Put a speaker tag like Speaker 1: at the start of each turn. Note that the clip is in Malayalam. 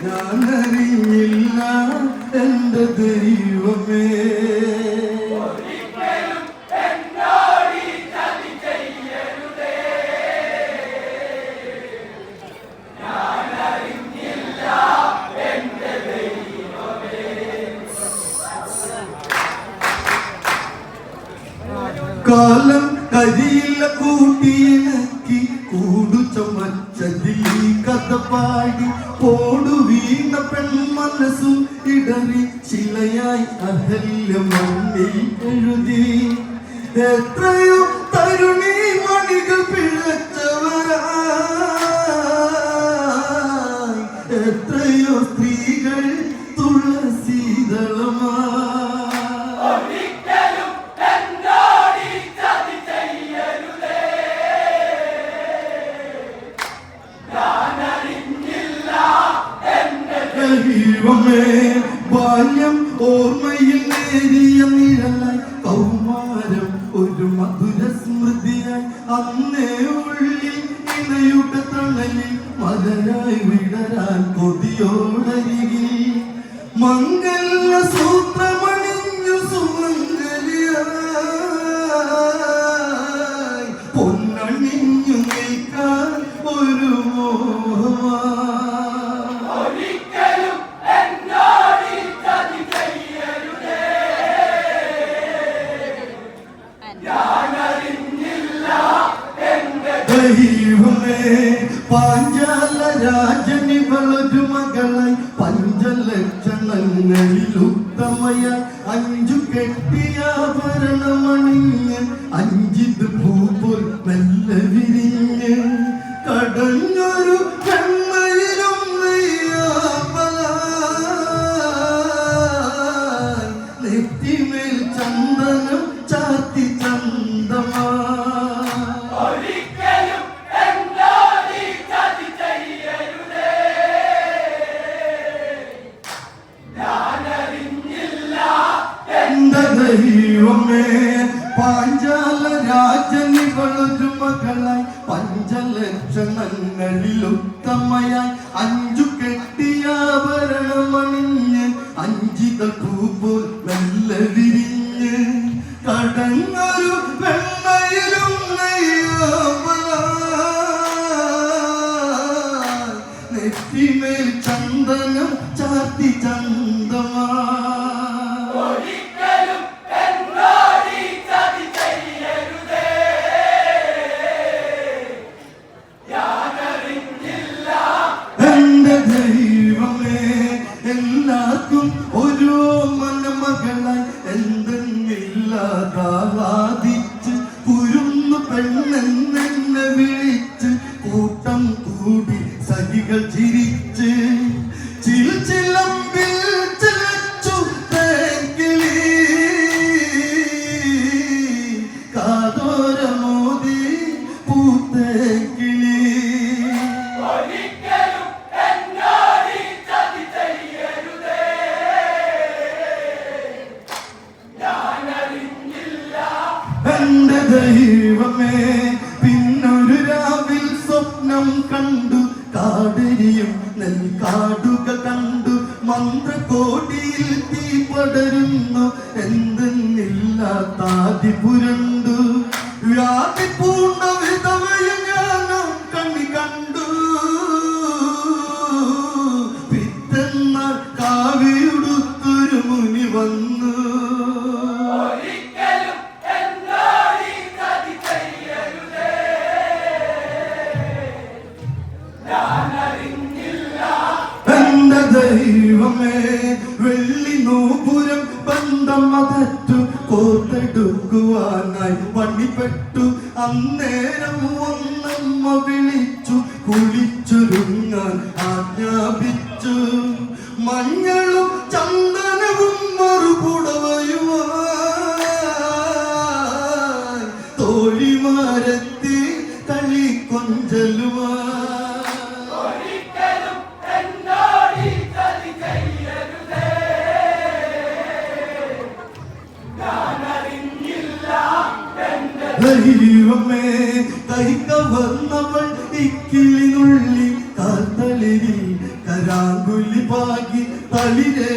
Speaker 1: ഞാനറിഞ്ഞില്ല എന്റെ ദൈവമേ. കാലം കരിയില കൂട്ടിയിണക്കി കൂടു ചമച്ചതിൽ കഥ പാടി പോടു വീണ പെൺമനസ്സും ഇടറി ശിലയായി അഹല്യ മണ്ണിൽ എഴുതി. എത്രയോ തരുണി മണികൾ പിഴച്ചവരായി, എത്രയോ സ്ത്രീകൾ തുളസീതളമായി. ബാല്യം ഓർമ്മയിൽ നേരിയ നിഴലായി, കൗമാരം ഒരു മധുര സ്മൃതിയായി. അന്നേ ഉള്ളിൽ ഇണയുടെ തണലിൽ മലരായി വിടരാൻ കൊതിയോടരികിൽ മംഗല സൂത്രമണിഞ്ഞു സുമംഗലിയായി പൊന്നണിഞ്ഞു നിൽക്കാൻ ഒരു മോഹമായി. ദൈവമേ, പാഞ്ചാല രാജനിവളൊരു മകളായി പഞ്ചലക്ഷണങ്ങളിൽ ഉത്തമയായി അഞ്ചു കെട്ടിയ ഭരണമണിഞ്ഞ് അഞ്ചിത് പൂപോൽ മെല്ലെ വിരിഞ്ഞ് കടഞ്ഞൊരു കണ്ണയിലും നെറ്റിമേൽ ചന്ദനം ചാത്തി ചന്തമാ. ദൈവമേ, പാഞ്ചാല രാജനിവളൊരു മകളായി പഞ്ചലക്ഷണങ്ങളിൽ ഉത്തമയായി അഞ്ചു കെട്ടിയ ഭരണമണിഞ്ഞ് അഞ്ചിത പൂപോൽ മെല്ലെ വിരിഞ്ഞ് കടങ്ങൊരു വെണ്ണയിലും നെറ്റിമേൽ ചന്ദനം ചാത്തി ചന്തമാ. ദൈവമേ, എല്ലാവർക്കും ഓരോ മനമകളായി എന്തെന്നില്ലാതാദിച്ച് കുരുന്നു പെണ്ണെന്നെ വിളിച്ച് കൂട്ടം കൂടി സഖികൾ ചിരിച്ച് ചിലമ്പിൽ ചിലച്ചു തേക്കിളി കാതോരമോദി പൂത്തേക്കിളി. എന്റെ ദൈവമേ, പിന്നൊരു രാവിൽ സ്വപ്നം കണ്ടു കാടരിയും നെൽക്കാടുക കണ്ടു മന്ത്രകോടിയിൽ തീ പടരുന്നു എന്തെന്നില്ലാത്താതി പുരണ്ടു വ്യാധി പൂണ്ട വിധവയും ഞാനും കണ്ണി കണ്ടു. പിറ്റെന്ന കാവിയുടുത്തൊരു മുനി വന്നു. ദൈവമേ, വെള്ളി നൂപുരം ബന്ധം അകറ്റു കോർത്തെടുക്കുവാനായി പണിപ്പെട്ടു. അന്നേരം ഒന്നമ്മ വിളിച്ചു കുളിച്ചൊരുങ്ങാൻ ആജ്ഞാപിച്ചു. മഞ്ഞളും ചന്ദനവും മറുപുടവയുമായി തോഴിമാരെത്തി കളി കൊഞ്ചലുമായി. ദൈവമേ, കൈ കവർന്നവൾ ഇക്കിളിനുള്ളിൽ കരാങ്കുലി പാകി തളിരെ